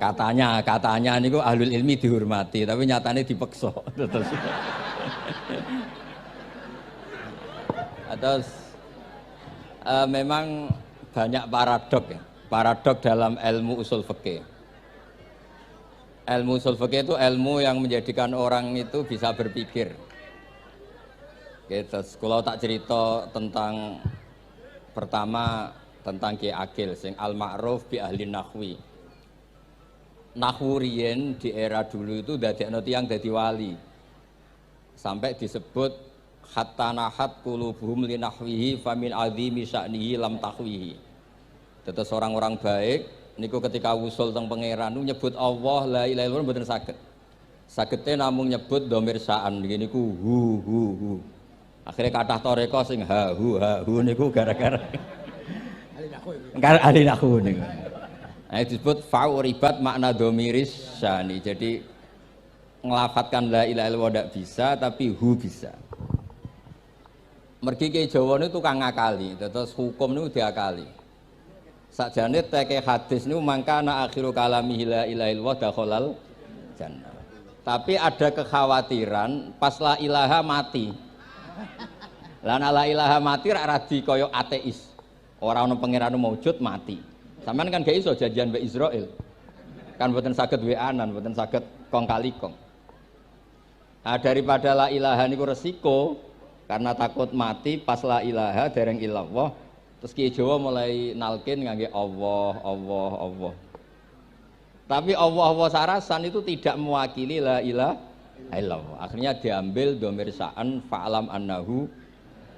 Katanya niku ahlul ilmi dihormati, tapi nyatanya dipeksa. Terus memang banyak paradok ya. Paradok dalam ilmu usul fikih. Ilmu usul fikih itu ilmu yang menjadikan orang itu bisa berpikir. Gitu. Kalau tak cerita tentang pertama tentang Ki Akil sing al-ma'ruf bi ahli nahwi. Nahwu riyen di era dulu itu dadekno tiyang dadi wali. Sampai disebut hatta nahat qulubuhum li nahwihi famin azimi sya'nihi lam tahwihi. Terus orang-orang baik niku ketika usul teng pangeran nyebut Allah la ilaha illallah mboten saged. Sagete namung nyebut dhamir sa'an niku hu. Akhirnya kathah toreko sing ha hu niku gara-gara ahli nahwu niku. Nah, disebut fa'uribat makna dhamiris syani. Jadi ngelafatkan la ilaha illallah ndak bisa tapi hu bisa. Mergi ke Jawa niku tukang ngakali, terus hukum niku diakali. Sakjane teke hadis niku mangkana akhiru kalamihi la ilaha illallah dakhalal jannah. Tapi ada kekhawatiran pas la ilaha mati. Lah la ilaha mati rak radi kaya ateis. Ora ana pangeran maujud mati. Sampeyan kan gak iso janjian mbek Israil. Kan mboten saged weanan, mboten saged kong kali kong. Nah, daripada la ilaha niku resiko karena takut mati pas la ilaha dereng illallah. Terus Ki Jawa mulai nalkin ngangge Allah. Tapi Allah sarasan itu tidak mewakili la ilaha illallah. Akhirnya diambil dhamir sa'an fa'lam annahu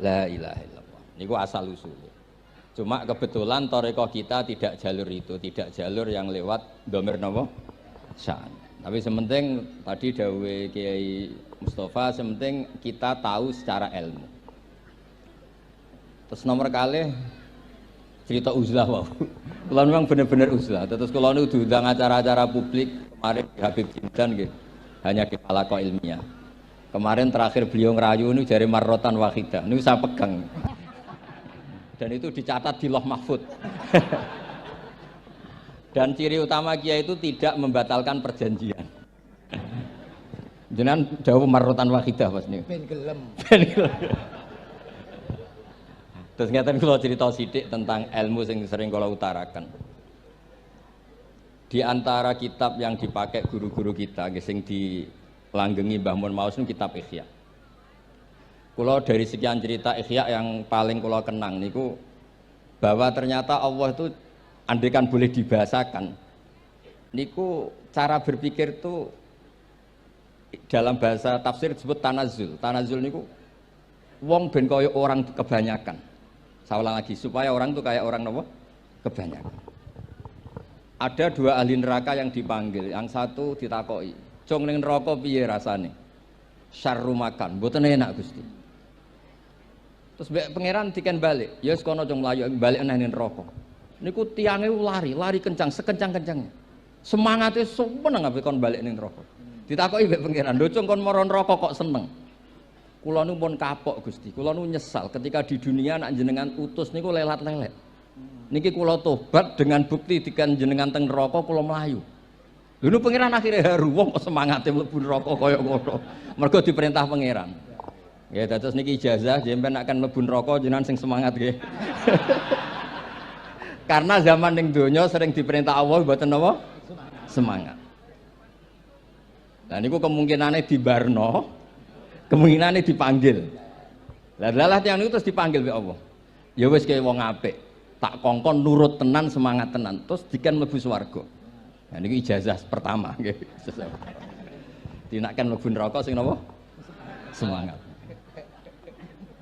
la ilaha illallah. Niku asal usulnya. Cuma kebetulan thariqah kita tidak jalur itu, tidak jalur yang lewat dhamir napa? Sa'an. Tapi sementing tadi dawuhe Kiai Mustafa, sementing kita tahu secara ilmu. Terus nomor kalih cerita uzlah wae. Kula memang bener-bener uzlah. Terus kula niku diundang acara-acara publik kemarin Habib Jindan nggih. Hanya di halaqah ilmiah. Kemarin terakhir beliau ngerayu ini jari marrotan wahidah. Ini saya pegang. Dan itu dicatat di Loh Mahfud. Dan ciri utama kiai itu tidak membatalkan perjanjian. Jenengan dawuh marrotan wahidah Mas niku. Ben gelem. Terus ngeten kula cerita sithik tentang ilmu yang sering kula utarakan. Di antara kitab yang dipakai guru-guru kita sing dilanggengi Mbah Mun Maus niku kitab Ihya. Kula dari sekian cerita Ihya yang paling kula kenang niku bahwa ternyata Allah itu andaikan boleh dibahasakan niku cara berpikir itu dalam bahasa tafsir disebut tanazul. Tanazul niku wong ben kaya orang kebanyakan. Saya ulang lagi supaya orang itu kayak orang apa? Kebanyakan. Ada dua ahli neraka yang dipanggil, yang satu ditakoki, "Cung ning neraka piye rasane?" "Syarru makan." "Mboten enak, Gusti." Terus mbek pangeran diken balik, "Ya wis kono cung mlayu balik nang neraka." Niku tiange lari kencang, sekencang-kencangnya. Semangate sumeneng ambek kon balik ning neraka. Ditakoki mbek pangeran, "Lho cung kon mara neraka kok seneng?" "Kula nu pun kapok Gusti, kula nu nyesal ketika di dunia nak jenengan utus niku lelat-lelet. Niki kula tobat dengan bukti dikan jenengan teng neraka kula mlayu." Lha nu pangeran akhire haru wong kok semangate mlebu neraka kaya ngono. Mergo diperintah pangeran. Nggih, dados niki ijazah jenengan akan mlebu neraka jenengan sing semangat nggih. Karena zaman ning donya sering diperintah Allah mboten napa? Semangat. Nah niku kemungkinane dibarno, kemungkinane dipanggil. Lah tiyang niku terus dipanggil mbek Allah. Ya wis kaya wong apik, tak kongkon nurut tenan, semangat tenan, terus diken mlebu swarga. Nah niki ijazah pertama nggih. Dinaken mlebu neraka sing napa? Semangat.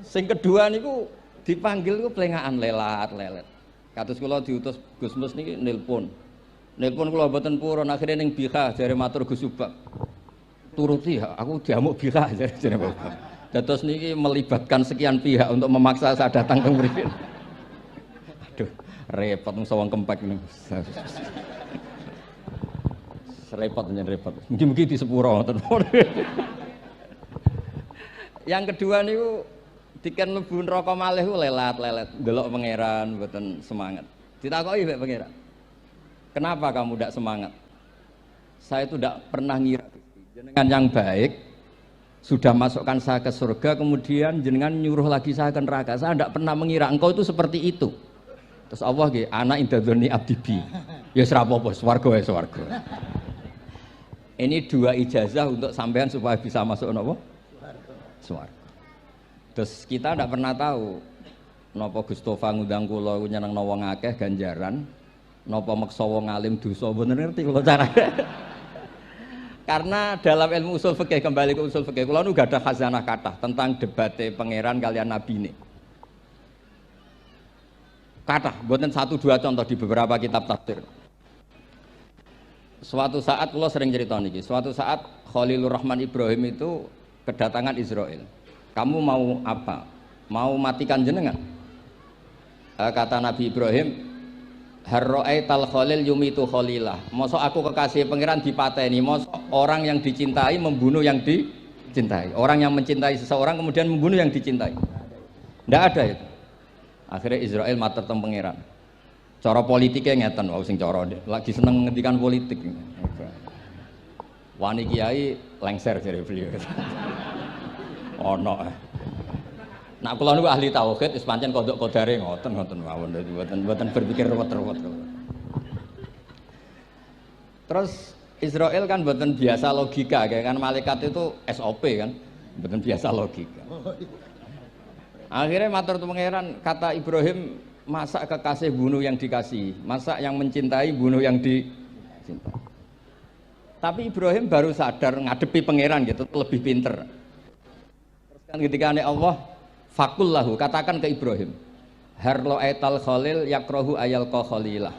Sing kedua niku dipanggil niku plengakan lelat-lelet. Kados kula diutus Gus Mus niki nelpon. Nelpon kula mboten purun akhire ning Bika jare matur Gus Subak. Turuti aku diamuk Bika jare Bapak. Dados niki melibatkan sekian pihak untuk memaksa saya datang ke mriki. Aduh, repot wong kempek niku. Repot. Mugi-mugi di sepuro ngoten. Yang kedua niku diken mlebu neraka malih ku lelat-lelet, ndelok pangeran mboten semangat. Ditakoki mbek pangeran. "Kenapa kamu tidak semangat?" Saya itu tidak pernah ngira jenengan yang baik sudah masukkan saya ke surga, kemudian jenengan nyuruh lagi saya ke neraka. Saya tidak pernah mengira engkau itu seperti itu. Terus Allah nggih, ana indadzoni abdibi. Ya serapopo, swarga ya swarga. Ini dua ijazah untuk sampean supaya bisa masuk nopo? Swarga. Terus kita tidak pernah tahu napa Gustofa ngundang kula nyeneng wong akeh ganjaran, napa meksa wong alim dosa, mboten ngerti kula carane. Karena dalam ilmu usul fikih, kembali ke usul fikih, kula nu gak ada khazanah kathah tentang debate pangeran kalian nabi ini. Kathah, mboten satu dua contoh di beberapa kitab tafsir. Suatu saat kula sering cerita niki, suatu saat Khalilur Rahman Ibrahim itu kedatangan Israel. Kamu mau apa? Mau matikan jenengan? Kata Nabi Ibrahim, harro'aital khalil yumitu khalilah. Mosok aku kekasih pangeran dipateni, mosok orang yang dicintai membunuh yang dicintai. Orang yang mencintai seseorang kemudian membunuh yang dicintai. Tidak ada itu. Akhirnya Israel matur teng pangeran. Cara politiknya ngeten, wau sing cara lagi seneng ngendikan politik. Wani kiai lengser jare beliau. Ono. Nak kula niku ahli tauhid wis pancen kodok kodare ngoten mawon, dadi mboten berpikir ruwet-ruwet. Terus Israel kan mboten biasa logika, kayak kan malaikat itu SOP kan, mboten biasa logika. Akhirnya matur pangeran, kata Ibrahim, masa kekasih bunuh yang dikasih, masa yang mencintai bunuh yang dicintai. Tapi Ibrahim baru sadar ngadepi pangeran gitu, lebih pinter. Terus kan ketika Allah fakullahu, katakan ke Ibrahim, harlo aital khalil yakrohu ayal ko khalilah.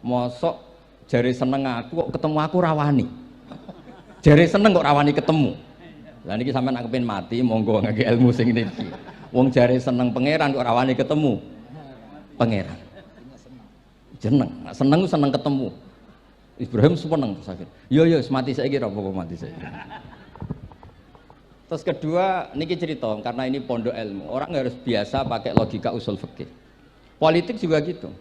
Mosok jari seneng aku kok ketemu aku rawani. Jari seneng kok rawani ketemu. Lah niki sampean aku pengen mati, monggo ngake ilmu sing niki. Wong jari seneng pangeran kok rawani ketemu pangeran. Jeneng, seneng seneng ketemu. Ibrahim seneng sakit. Yo mati saiki ra apa mati saiki. Terus kedua, niki cerita karena ini pondok ilmu. Orang harus biasa pakai logika usul fikih. Politik juga gitu.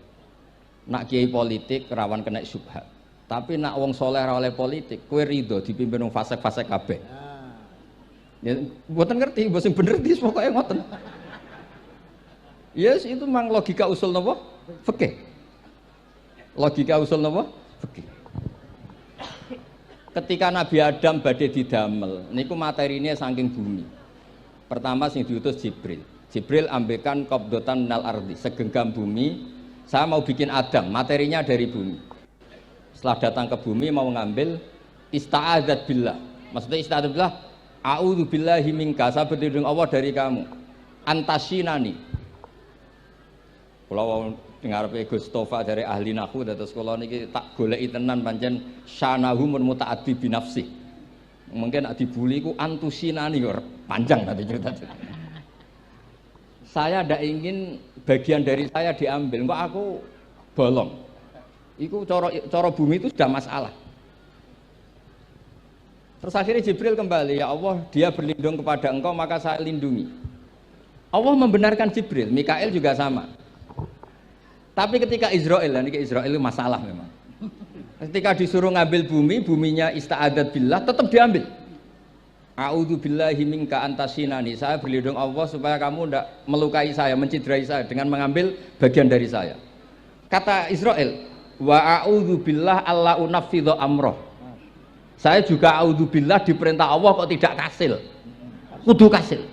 Nak kiai politik rawan kena syubhat. Tapi nak wong soleh ra oleh politik, kowe ridho dipimpin wong fasik-fasik kabeh. Ya, mboten ngerti, mboten bener dis pokoke ngoten. Yes, itu memang logika usul napa? Fikih. Logika usul napa? Fikih. Ketika Nabi Adam badhe didamel, niku materinya saking bumi. Pertama sing diutus Jibril. Jibril ambekan qabdotan minal ardi, segenggam bumi. Saya mau bikin Adam, materinya dari bumi. Setelah datang ke bumi mau ngambil ista'adzat billah. Maksudnya ista'adzat billah, a'udzu billahi minka, saya berlindung Allah dari kamu. Antasinani. Kalau ngarepe Gustofa dari ahli nahwu terus kula niki tak goleki tenan pancen syanahu mun mutaaddi bi nafsi. Mungkin nek dibuli ku antusinani kok panjang tadi cerita. Saya ndak ingin bagian dari saya diambil, kok aku bolong. Iku cara bumi itu sudah masalah. Terus akhirnya Jibril kembali, ya Allah, dia berlindung kepada engkau maka saya lindungi. Allah membenarkan Jibril, Mikail juga sama. Tapi ketika Israel, ini Israel itu masalah memang. Ketika disuruh ngambil bumi, buminya ista'adat billah, tetap diambil. A'udzu billahi minka antasinani. Saya berlindung Allah supaya kamu tidak melukai saya, mencidrai saya dengan mengambil bagian dari saya. Kata Israel, wa a'udzu billah alla unaffidhu amroh. Saya juga a'udzu billah diperintah Allah kok tidak kasil. Kudu kasil.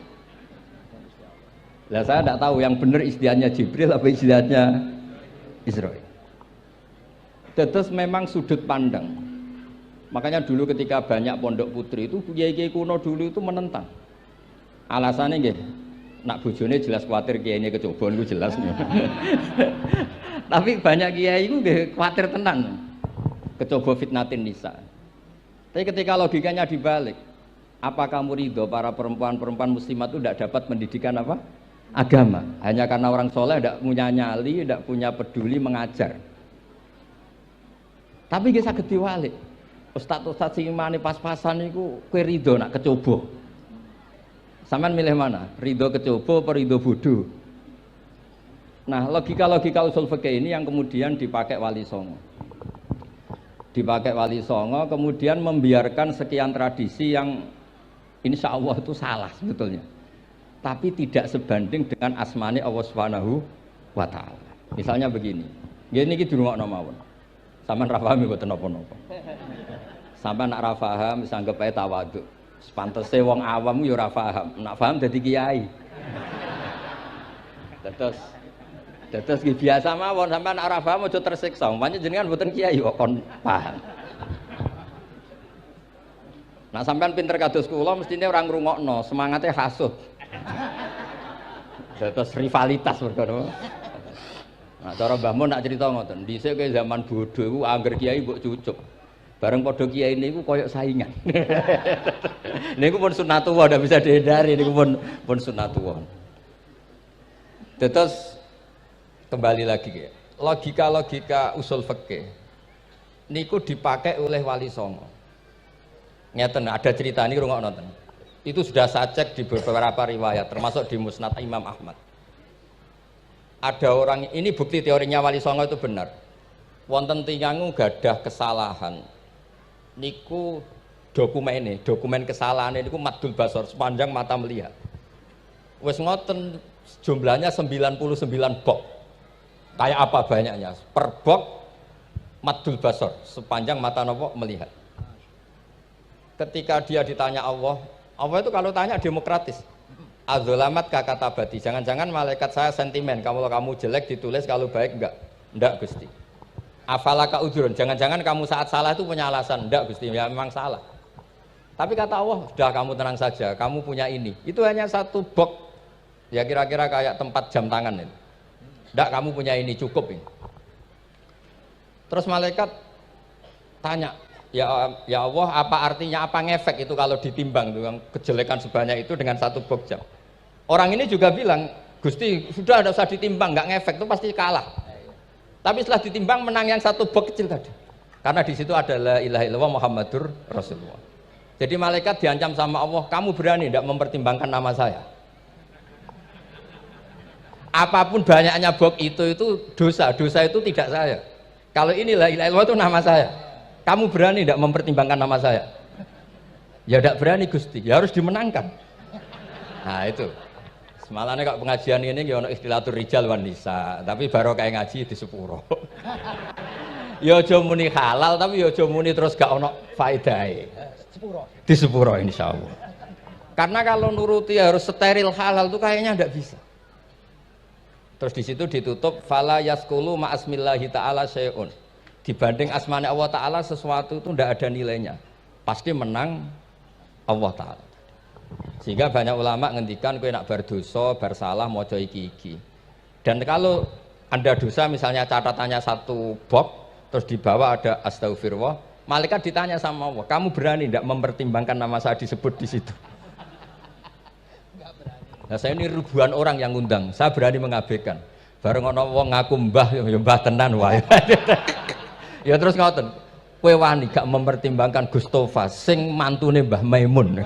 Lah saya tidak tahu yang benar istilahnya Jibril apa istilahnya Israel. Terus memang sudut pandang. Makanya dulu ketika banyak pondok putri itu kiai-kiai kuno dulu itu menentang. Alasannya nggih, nak bojone jelas khawatir kiainya kecobaan itu jelas. Tapi banyak kiai itu nggih khawatir tenan. Kecoba fitnatin nisa. Tapi ketika logikanya dibalik, apa kamu ridho para perempuan-perempuan muslimat itu tidak dapat pendidikan apa? Agama, hanya karena orang soleh tidak punya nyali, tidak punya peduli mengajar. Tapi kita saged diwalik. Ustaz-ustaz sing imane pas-pasan niku kowe ridho nak kecoba. Sampeyan milih mana? Ridho kecoba apa ridho bodoh? Nah, logika-logika usul fikih ini yang kemudian dipakai Wali Songo. dipakai Wali Songo, kemudian membiarkan sekian tradisi yang insya Allah itu salah sebetulnya, tapi tidak sebanding dengan asmane Allah Subhanahu wa Ta'ala. Misalnya begini, gini iki dirungokno mawon. Sampeyan ra paham mboten napa-napa. Sampeyan nak ra paham wis anggap ae tawadhu. Sepantese wong awam yo ora paham, nak paham dadi kiai. Terus biasa mawon sampeyan nak ora paham aja tersiksa. Umpamane jenengan mboten kiai kok kon paham. Nah sampean pinter kados kula mestine ora ngrungokno, semangate hasud. Terus rivalitas perkara. Nah cara Mbah Mun nak cerita ngoten, dhisik ke zaman bodho iku angger kiai mbok cucuk. Bareng padha kiai niku koyok saingan. Niku pun sunatullah ndak bisa dihindari, niku pun sunatullah. Terus kembali lagi ke logika usul fikih niku dipakai oleh Wali Songo. Ngeten ada cerita ini rungokno nonton. Itu sudah saya cek di beberapa riwayat termasuk di Musnad Imam Ahmad. Ada orang ini bukti teorinya Wali Songo itu benar. Wonten tiyang gadah kesalahan. Niku dokumen kesalahan niku madul basor sepanjang mata melihat. Wes ngoten jumlahnya 99 bok. Kayak apa banyaknya? Per bok madul basor sepanjang mata nopo melihat. Ketika dia ditanya Allah itu kalau tanya demokratis. Adzolamat kakatabati, jangan-jangan malaikat saya sentimen, kalau kamu jelek ditulis, kalau baik enggak Gusti. Afalaka udhurun, jangan-jangan kamu saat salah itu punya alasan, enggak Gusti, ya memang salah. Tapi kata Allah, sudah kamu tenang saja, kamu punya ini. Itu hanya satu box, ya kira-kira kayak tempat jam tangan ini. Enggak, kamu punya ini, cukup ini. Terus malaikat tanya, ya Allah, apa artinya, apa ngefek itu kalau ditimbang tuh, kejelekan sebanyak itu dengan satu box jam. Orang ini juga bilang, Gusti sudah ada usah ditimbang, nggak ngefek itu pasti kalah. Tapi setelah ditimbang menang yang satu box kecil tadi. Karena di situ ada la ilaha illallah Muhammadur Rasulullah. Jadi malaikat diancam sama Allah, kamu berani tidak mempertimbangkan nama saya? Apapun banyaknya box itu dosa itu tidak saya. Kalau ini la ilaha illallah itu nama saya. Kamu berani tidak mempertimbangkan nama saya? Ya tidak berani Gusti, ya harus dimenangkan. Nah itu. Semalane kok pengajian ini ya ono istilatur rijal wan nisa, tapi baru kayak ngaji di sepuro. Ya aja muni halal tapi ya aja muni terus gak ono faedahe. Sepuro. Di sepuro insyaallah. Karena kalau nuruti harus steril halal itu kayaknya tidak bisa. Terus di situ ditutup fala yaskulu ma asmillahi taala syai'un. Dibanding asmane Allah taala sesuatu itu tidak ada nilainya. Pasti menang Allah taala. Sehingga banyak ulama ngendikan kowe nak bar dosa, bar salah maca iki-iki. Dan kalau Anda dosa misalnya catatannya satu box terus di bawah ada astagfirullah, malaikat ditanya sama Allah, kamu berani tidak mempertimbangkan nama saya disebut di situ? Nah, saya ini ribuan orang yang ngundang, saya berani mengabaikan. Bareng ana wong ngaku mbah ya mbah tenan wae. Ya terus ngoten. Kowe wani gak mempertimbangkan Gustofa sing mantune Mbah Maimun.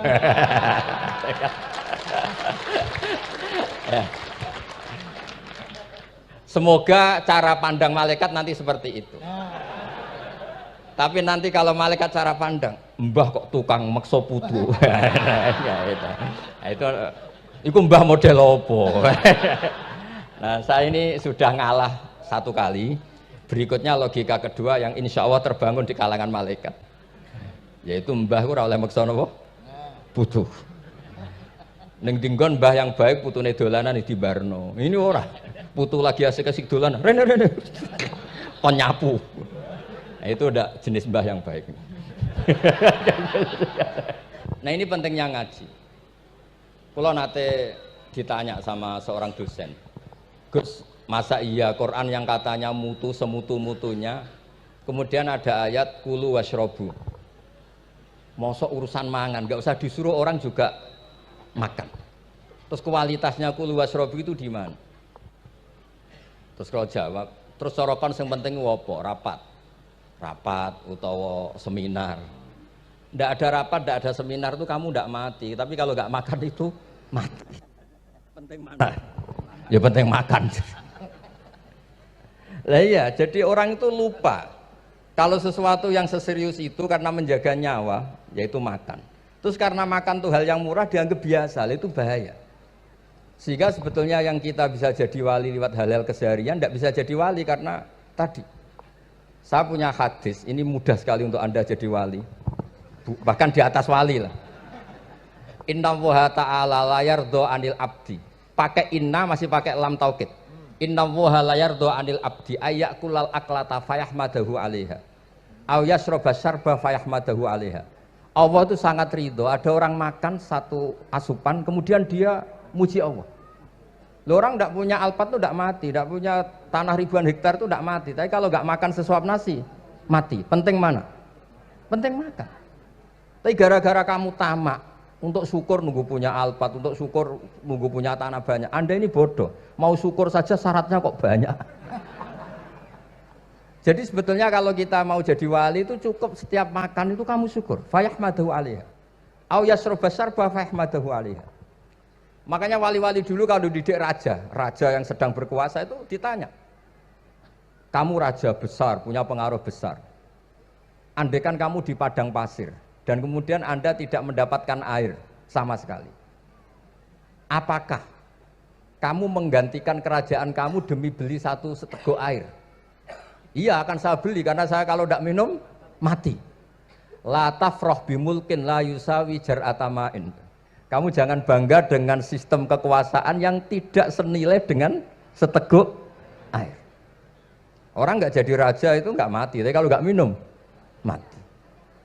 Ya. Semoga cara pandang malaikat nanti seperti itu. Tapi nanti kalau malaikat cara pandang, mbah kok tukang meksa putu. Itu mbah model opo. Nah, saya ini sudah ngalah satu kali. Berikutnya logika kedua yang insya Allah terbangun di kalangan malaikat, yaitu mbah ora oleh meksa napa putu. Ning dinggon mbah yang baik putune dolanan di barno. Ini ora. Putu lagi asik-asik dolanan. Rene. Kon nyapu. Nah, itu udah jenis mbah yang baik. Nah, ini pentingnya ngaji. Kalau nate ditanya sama seorang dosen, Gus, masa iya Quran yang katanya mutu semutu-mutunya, kemudian ada ayat kulu washrobu, mosok urusan mangan, gak usah disuruh orang juga makan. Terus kualitasnya kulu washrobu itu di mana? Terus kalau jawab, terus sorokan yang penting wopo, rapat utawa seminar. Ndak ada rapat, ndak ada seminar itu kamu ndak mati, tapi kalau nggak makan itu mati. Penting mana? Ya penting makan. Lah iya, jadi orang itu lupa Kalau sesuatu yang seserius itu karena menjaga nyawa, yaitu makan. Terus karena makan tuh hal yang murah dianggap biasa, itu bahaya. Sehingga sebetulnya yang kita bisa jadi wali lewat hal-hal keseharian tidak bisa jadi wali karena tadi. Saya punya hadis, ini mudah sekali untuk Anda jadi wali. Bahkan di atas wali lah. Inna woha ta'ala layardo anil abdi. Pakai inna masih pakai lam taukid. Inna woha layardo anil abdi ayyakulal aklata fayahmadahu alaiha aw yasroba syarba fayahmadahu alaiha. Allah itu sangat ridho ada orang makan satu asupan kemudian dia muji Allah. Loh, orang tidak punya alpat itu tidak mati, tidak punya tanah ribuan hektar itu tidak mati, tapi kalau nggak makan sesuap nasi mati. Penting mana? Penting makan. Tapi gara-gara kamu tamak untuk syukur nunggu punya alpat, untuk syukur nunggu punya tanah banyak. Anda ini bodoh, mau syukur saja syaratnya kok banyak. Jadi sebetulnya kalau kita mau jadi wali itu cukup setiap makan itu kamu syukur. Fayahmadahu alaiha. Au yasroba syarba fayahmadahu alaiha. Makanya wali-wali dulu kalau didik raja yang sedang berkuasa itu ditanya. Kamu raja besar, punya pengaruh besar. Andaikan kamu di padang pasir, dan kemudian Anda tidak mendapatkan air sama sekali. Apakah kamu menggantikan kerajaan kamu demi beli satu seteguk air? Iya, akan saya beli karena saya kalau tidak minum mati. La tafroh bimulkin la yusawi jar'atamain. Kamu jangan bangga dengan sistem kekuasaan yang tidak senilai dengan seteguk air. Orang nggak jadi raja itu nggak mati, tapi kalau nggak minum mati.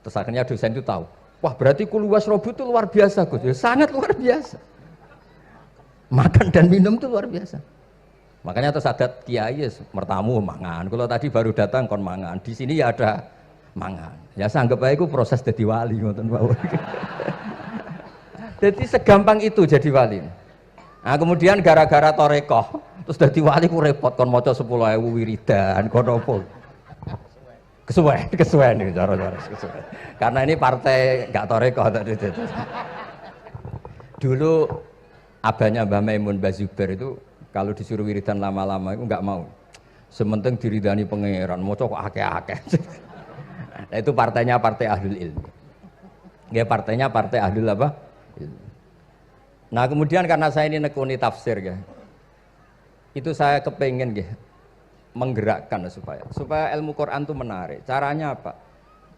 Terus akhirnya dosen itu tahu, wah berarti kuluwas robu itu luar biasa Gus, ya, sangat luar biasa. Makan dan minum itu luar biasa. Makanya terus adat kiai mertamu mangan. Kalau tadi baru datang kon mangan, di sini ya ada mangan. Ya sanggep aja itu proses jadi wali ngoten mawon. Jadi segampang itu jadi wali. Nah kemudian gara-gara torekoh, terus jadi wali ku repot kon maca 10.000 wiridan kon opo. Kesuwen nih cara-cara kesuwen. Karena ini partai gak torekoh tadi. Dulu abahnya Mbah Maimun Mbah Zubair itu kalau disuruh wiridan lama-lama itu nggak mau. Sementing diridani pangeran, maca kok akeh-akeh. Nah, itu partainya partai ahlul ilmi. Ya partainya partai ahlul apa? Ilmi. Nah kemudian karena saya ini nekuni tafsir ya, itu saya kepengen ya menggerakkan supaya ilmu Quran itu menarik. Caranya apa?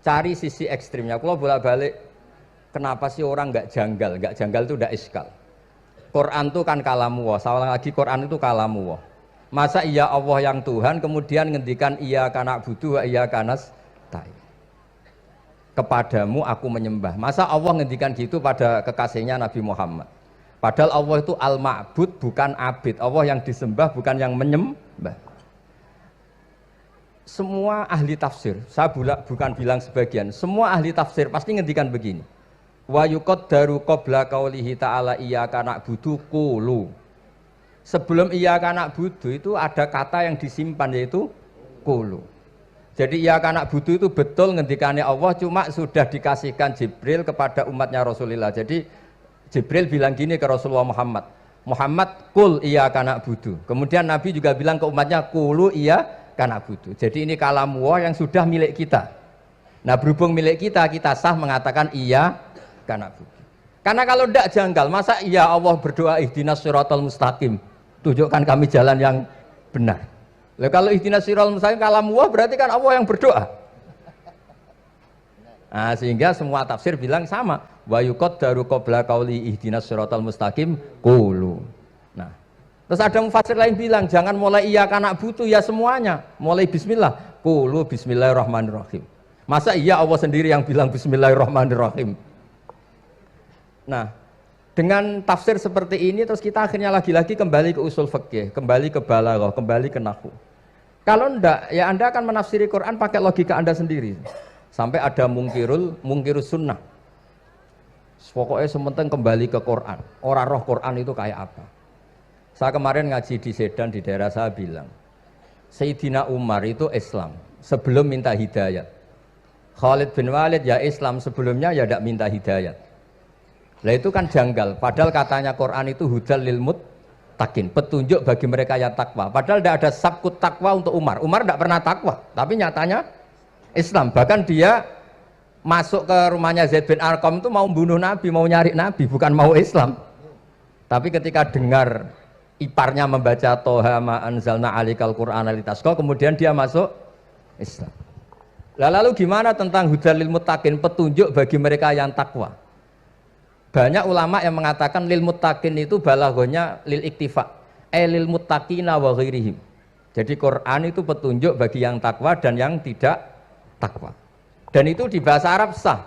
Cari sisi ekstrimnya. Kalau bolak-balik, kenapa sih orang nggak janggal? Nggak janggal itu udah iskal. Quran itu kan kalamu Allah. Salah lagi Quran itu kalamu Allah. Masa iya Allah yang Tuhan kemudian ngendikan iya kana budu wa iya kanas tai. Kepadamu aku menyembah. Masa Allah ngendikan gitu pada kekasihnya Nabi Muhammad. Padahal Allah itu al-ma'bud bukan abid. Allah yang disembah bukan yang menyembah. Semua ahli tafsir, saya bukan bilang sebagian, semua ahli tafsir pasti ngendikan begini. Wa yuqaddaru qabla qaulihi ta'ala iyyaka na'budu qulu. Sebelum iyyaka na'budu itu ada kata yang disimpan yaitu qulu. Jadi iyyaka na'budu itu betul ngendikannya Allah, cuma sudah dikasihkan Jibril kepada umatnya Rasulullah. Jadi Jibril bilang gini ke Rasulullah Muhammad, Muhammad qul iyyaka na'budu. Kemudian Nabi juga bilang ke umatnya qulu iyyaka na'budu. Jadi ini kalamu Allah yang sudah milik kita. Nah berhubung milik kita, kita sah mengatakan iya karena kalau tidak janggal, masa iya Allah berdoa ihdinas siratal mustaqim, tunjukkan kami jalan yang benar. Lalu kalau ihdinas siratal mustaqim kalamu Allah berarti kan Allah yang berdoa. Nah, sehingga semua tafsir bilang sama. Wa yuqaddaru qabla qauli ihdinas siratal mustaqim qulu. Nah, terus ada mufassir lain bilang jangan mulai iya karena butuh ya semuanya, mulai bismillah, qulu bismillahirrahmanirrahim. Masa iya Allah sendiri yang bilang bismillahirrahmanirrahim. Nah, dengan tafsir seperti ini terus kita akhirnya lagi-lagi kembali ke usul fikih, kembali ke balaghah, kembali ke nahwu. Kalau enggak, ya Anda akan menafsiri Quran pakai logika Anda sendiri. Sampai ada mungkirus sunnah. Pokoknya sementing kembali ke Quran. Orang roh Quran itu kayak apa? Saya kemarin ngaji di Sedan di daerah saya bilang, Sayyidina Umar itu Islam sebelum minta hidayat. Khalid bin Walid ya Islam sebelumnya ya tidak minta hidayat. Lah itu kan janggal, padahal katanya Quran itu hudal lil muttaqin, petunjuk bagi mereka yang takwa. Padahal tidak ada sabkut takwa untuk Umar. Umar tidak pernah takwa, tapi nyatanya Islam. Bahkan dia masuk ke rumahnya Zaid bin Arqam itu mau bunuh Nabi, mau nyari Nabi, bukan mau Islam. Tapi ketika dengar iparnya membaca Toha ma anzalna alikal Qur'ana litasqa, kemudian dia masuk Islam. Lalu gimana tentang hudal lil muttaqin, petunjuk bagi mereka yang takwa? Banyak ulama yang mengatakan lil muttaqin itu balaghahnya lil iktifa, lil muttaqina wa ghairihim. Jadi Quran itu petunjuk bagi yang takwa dan yang tidak takwa. Dan itu di bahasa Arab sah.